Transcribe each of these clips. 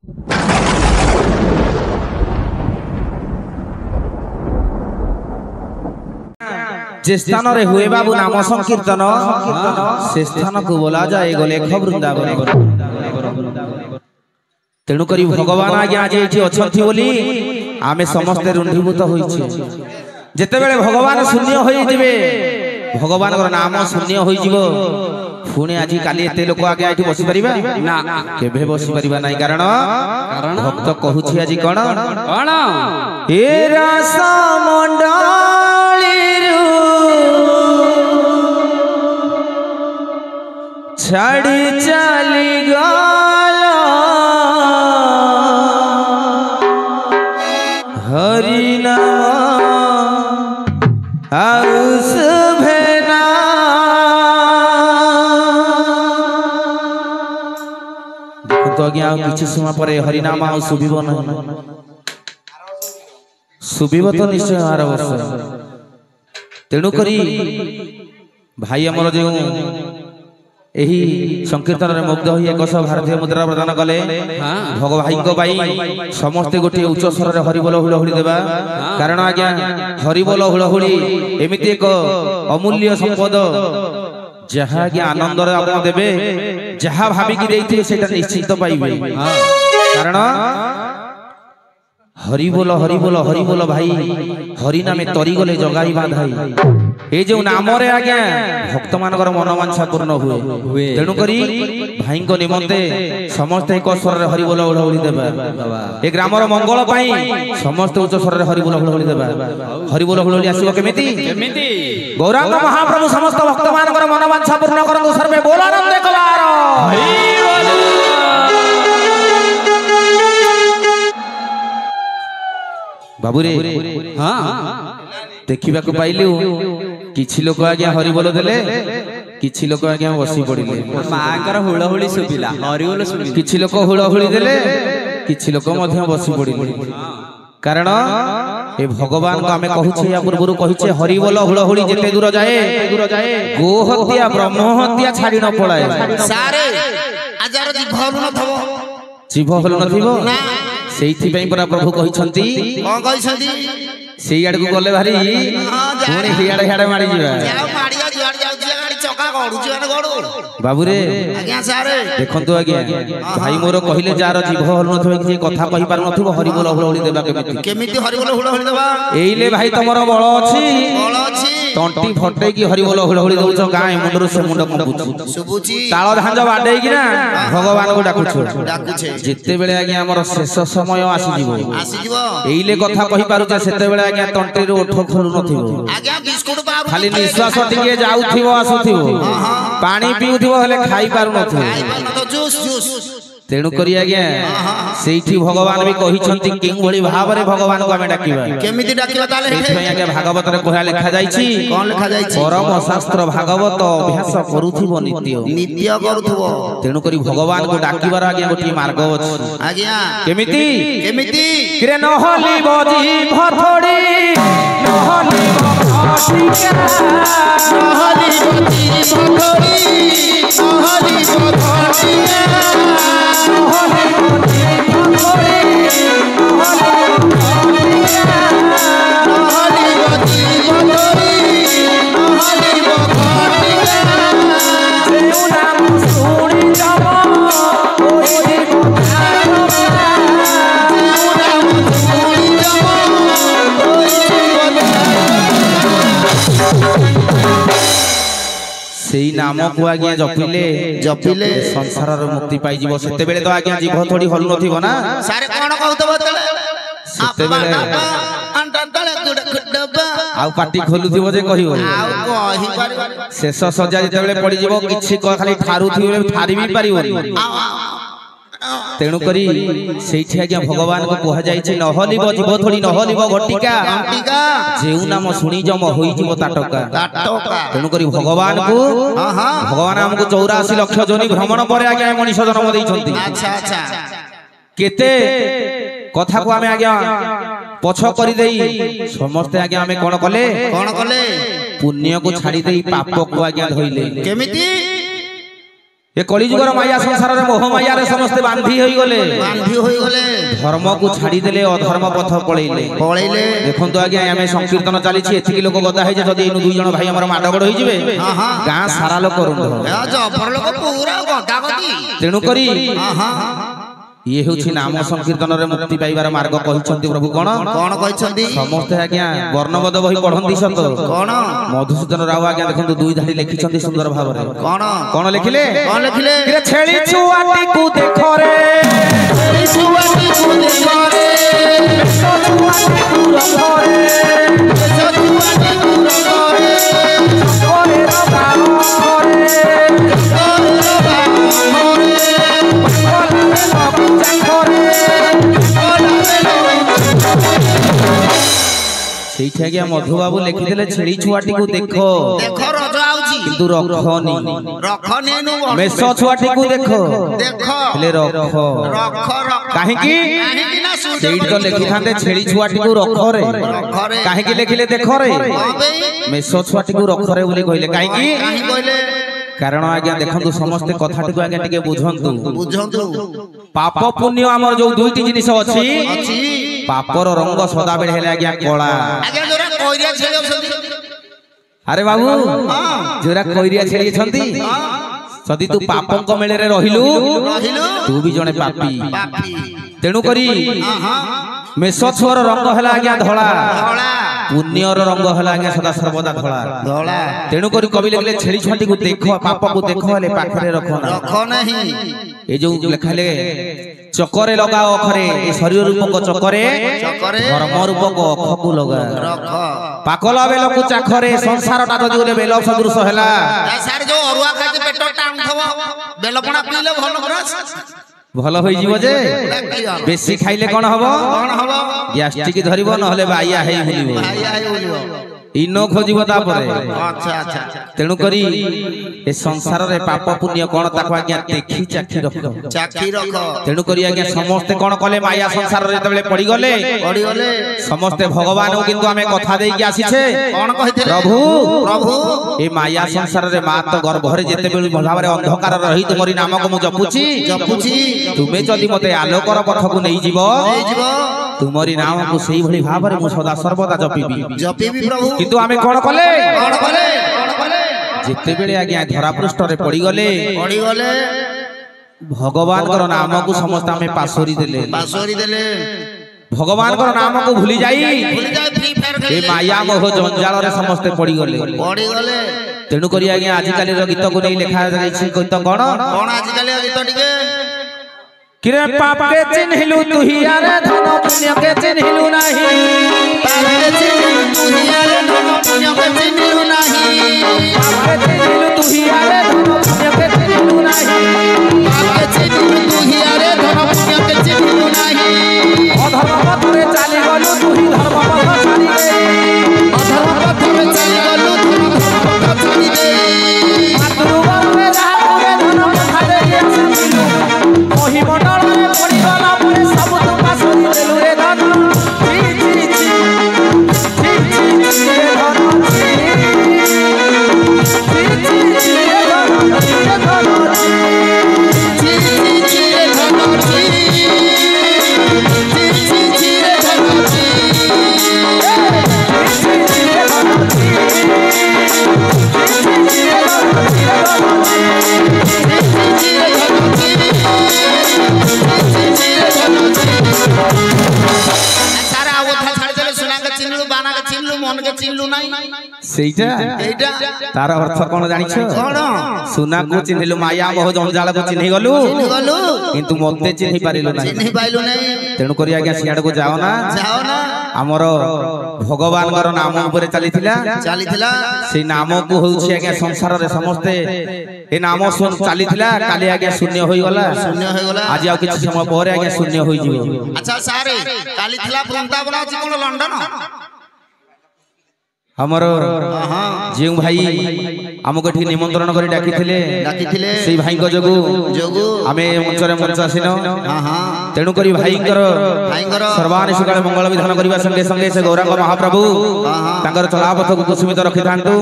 जे स्थान रे हुए बाबू नाम संकीर्तन से स्थान को बोला जाए गोलेख वृंदावन। तेणु करी भगवान आज्ञा आज ये अच्छी बोली आमे समस्ते रुंढीभूत होइछे। जेतेबेले भगवान शून्य होई जिवे भगवान नाम शून्य होई जिवो पुणी आज काली एते लोक आगे आठी बसी परिबा ना केबे बसी परिबा नाही। कारण भक्त कहूछि आज कोन कोन ए रस मंडली छाड़ी चली गला हरि नाम आउस भेना। देखो आज्ञा किछि समय पर हरि नाम आउ सुबिब नहीं सुबिब तो निश्चय आर वर्ष। तेणु करी भाई आमर जो एही संकीर्तन रे मुग्ध होई 100 भारतीय मुद्रा प्रदान कले भग भाई को भाई समस्त गोटे उच्च स्वर रे हरि बोल हुलहुली देबा। कारण आज्ञा हरि बोल हुलहुली एमिति एक अमूल्य संपद जहा आज्ञा आनंद रे आपण देबे जहा भाबी कि देइथिबे सेटा निश्चित पाइबे। कारण हरि बोल भाई हरि नामे तरी गले जगाई बांधाई ए जो नाम रे आज्ञा भक्त मानकर मनोवांछा पूर्ण हुए। तेणु करी भाई को निमंते समस्त एक स्वर रे हरि बोल हुलहुली देबा। ए ग्रामर मंगल पाई समस्त उच्च स्वर रे हरि बोल हुलहुली देबा। हरि बोल हुलहुली आसीबो केमिति गौरांग महाप्रभु समस्त भक्त मानकर मनोवांछा पूर्ण करंतु सर्वे बोलानंद एकबार हरि बोल। बाबू रे हाँ देखा पाइलु किछि लोक आज्ञा हरि बोल देले किछि लोक आज्ञा बसी पड़िले मांकर हुलहुली सुबिला हरि बोल सुबिला किछि लोक हुलहुली देले किछि लोक मध्य बसी पड़िले। कारण ए भगवान को आमे कहूछे या पूर्वरु कहिछे हरि बोल हुलहुली जेते दूर जाए गो हत्या ब्रह्म हत्या छाडी न पळाए सारे आजार जीव हल न थबो जीव हल न थिबो ना सेइथि पई परा प्रभु कहिसंती कोन कहिसंती सेई आड़ को गले भारी पुणी हियाड़े हियाड़े मारी जिबा मारिया जुआड़ जाउछि गाड़ी चका गडुछि माने गडु बाबू रे आज्ञा सारे देखंतु आज्ञा भाई मोर कहिले जार जीव हल न थबे कि कथा कहि पार न थबो हरि बोल हुलहुली देबा केमिति हरि बोल हुलहुली देबा एइले भाई तमरो बळ अछि तंटी फटे की हरि बोल हुलहुली दउछ गाय मुंडरो से मुंड कंपुछि सुबुछि ताळ धांज बाडे कि ना भगवान को डाकुछे जेते बेले आज्ञा हमर शेष समय आसी जिवो एइले कथा कहि पारुछे सेते बेले आज्ञा तंटी रो ओठ खोलु नथिबो आज्ञा बिस्कुट बाबू खाली निश्वास टिके जाउथिबो आसुथिबो पानी पिउथिबो हेले खाइ पारु नथिबो जूस तेणु करी आज्ञा सेठी भगवान भी कहिसंती किं भली भाबरे भगवान को हमें डाकिबा केमिति डाकिबा ताले एथि आज्ञा भागवत रे कोहा लेखा जाईछि कोन लेखा जाईछि परम शास्त्र भागवत अभ्यास करूथिबो नित्य करूथिबो। तेणु करी भगवान को डाकिबार आज्ञा गोटी मार्ग अछि आज्ञा केमिति किरे नहली बजी भथोडी नहली भथिका नहली बजी भथोडी नहली भथिका नाम को आज्ञा जपिले संसार रो मुक्ति पाई जीवो सेते बेले तो आज्ञा जीव थोड़ी हल नथिबो ना सारे कोन कहतबो सेते बेले आ पाटी खोलुथिबो जे कहिबो आ कहि पारिबो शेष सजा जेते बेले पड़ी जीवो किछि खाली ठारुथिबो ठारी भी पारिबो। तेणु करी सेठी आज्ञा भगवान को कहा जाईछि नहलिबो जीव थोड़ी नहलिबो घटिका जेउ नाम सुनी जम होई जीव ताटका। तेणु करी भगवान को भगवान हमको 84 लाख जोनि भ्रमण पर आज्ञा मनीष जन्म देइछंती। अच्छा केते कथा को आमे आज्ञा पछ करि देई समस्त आज्ञा आमे कोन कले पुण्य को छाड़ी देई पाप को आज्ञा धइले केमिति ए कलिजुगर माया संसार रे मोह माया रे समस्त बांधी होई गले धर्म को छाड़ी देले अधर्म पथ पळैले देखंतु आज्ञा आमे संकीर्तन चली छी एथि लोक गदा हे जे जदी इनु दुई जण भाई हमर माडगड होई जिवे गां सारा लोक रुंड जबर लोक पूरा गदा गदी तेनु करी ये होछि नाम संकीर्तन रे मुक्ति पाइबार मार्ग कहिसंती प्रभु कोन कोन कहिसंती समस्त आज्ञा वर्णबोध बही पढंती सत कोन मधुसूदन राव आज्ञा देखंतु दुई धाडी लिखिसंती सुंदर भाव रे कोन कोन लिखिले रे छेली छुआटी को देखो रे छेली छुआटी को देखो रे बेसो छुआटी को रखो रे बेसो छुआटी को रखो रे कोरे रो बाहो रे कोरे रो बाहो रे मधु बाबू लिखिदेले छेड़ी छुआटी को देखो देखो रज आउची किंतु रखनी रखनी नु मेष छुआटी को देखो देखो हेले रखो रखो काहे की ना सेठ तो लिखि थांते छेड़ी छुआटी को रखो रे काहे की लिखिले देखो रे मेष छुआटी को रखो रे बोली कहले काहे की कहले कारण आज्ञा देखंतु समस्त कथाटी को आज्ञा टिके बुझंतु पाप पुण्य हमर जो दुईटी जिनिस अछि पापर रंग सदा बेले हेले आज्ञा कोला आज्ञा जोरा कोइरिया छेली अरे बाबू जोरा कोइरिया छेली छंती सदी तू पापंक मेले रे रहिलु तू भी जने पापी तेनु करी मेष छुआर रंग हला आज्ञा धला पुण्यर रंग हला आज्ञा सदा सर्वदा धला तेनु करी कवि लिखले छेली छाटी को देखो पाप को देखो ले पाखरे रखो नहीं ए जो लिखले चकरे लगाओ अखरे ए शरीर रूपक चकरे धर्म रूपक अख को लगा पाकला बेल को चाखरे संसार ता जदी ओले बेल सदृश हला सार जो अरुआ खाइ पेट टाउन थबो बेलपणा पीले भल होई जीव जे बेसी खाइले कोन हबो गैस्ट्रिक धरिबो न हले बाया हेई हुलिबो इनो खोजिबो ता परे अच्छा तेनु करी ए संसार रे पाप पुण्य कोन ताको आज्ञा देखि चाखी रखो तेनु करी आज्ञा समस्त कोन कले माया संसार रे तबले पड़ी गले समस्त भगवान किंतु हमें कथा देई के आसी छे कोन कहिथे प्रभु ए माया संसार रे मात गर्भ रे जेते बेलु भाव रे अंधकार रही तुमरी नाम को मु जपुची तुमे जदी मते आलोकर पथ को नै जीवो तुमरी नाम को सेही भली भाव रे मु सदा सर्वदा जपिबी प्रभु किंतु आमे कोन कले जेते बेले आज्ञा धरा पृष्ठ रे पड़ी गले भगवान कर नाम को समस्त आमे पासोरी देले भगवान कर नाम को भूली जाई ए माया मोह जंजाल रे समस्त पड़ी गले तेनु करी आज्ञा आजि काली रो गीत को नै लिखा जाई छी गीत कोन आजि काली गीत टिके किरे पाप के चिन्हिलु तुहिया रे धन पुण्य के चिन्हिलु नाही पाप के चिन्हिलु तुहिया रे धन पुण्य के चिन्हिलु नाही पाप के चिन्हिलु तुहिया रे धन पुण्य के चिन्हिलु नाही पाप के चिन्हिलु तुहिया रे धन पुण्य के चिन्हिलु नाही अधर्म पथ रे चाली गलु तुही धर्म पथ छाड़ी दे अधर्म पथ रे चाली गलु तुही धर्म पथ छाड़ी दे मातृगर में जहा रे धन पथ दे आसिलु मोहि मंडल रे पड़ी गला परे सब तू पासोरी देलु रे धन रे धन सेइटा तार अर्थ कोन जानि छ सुना को चिन्हिलु माया मोह जंजाल को चिन्हि गलु किंतु मते चिन्हि पारिलु नै तेनु करी आज्ञा सियाड को जाओ ना हमर भगवान कर नाम ऊपर चलीथिला से नाम को होउछि आज्ञा संसार रे समस्त ए नाम सुन चलीथिला काली आज्ञा शून्य होई गला आज आ किछ समय परे आज्ञा शून्य होई जिवो अच्छा सारे कालीथिला वृंदावन अछि कोन लंडन हमर जे भाई हमको एठी निमंत्रण करी डाकिथिले सेई भाई को जोगु आमे मंच रे मंच आसिनो तेनु करी भाईकर सर्वानि सुकाले मंगल विधान करिवा संगे संगे से गौरांग महाप्रभु तांकर चलापथ को कुसुमित रखिथांतु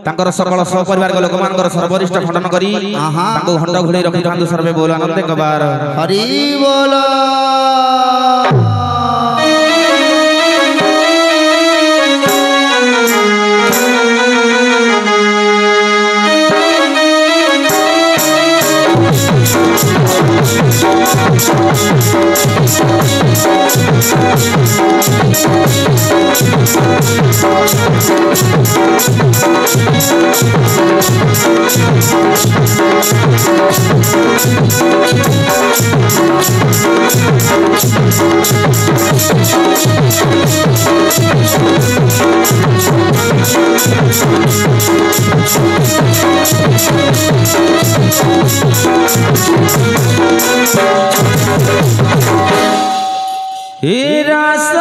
तांकर सकल सपरिवार लोक मानकर सर्वरिष्ठ खंडन करी तांको घंट घुड़े रखि थांतु सर्वे बोल आनंद कबार हरि बोल। हे रास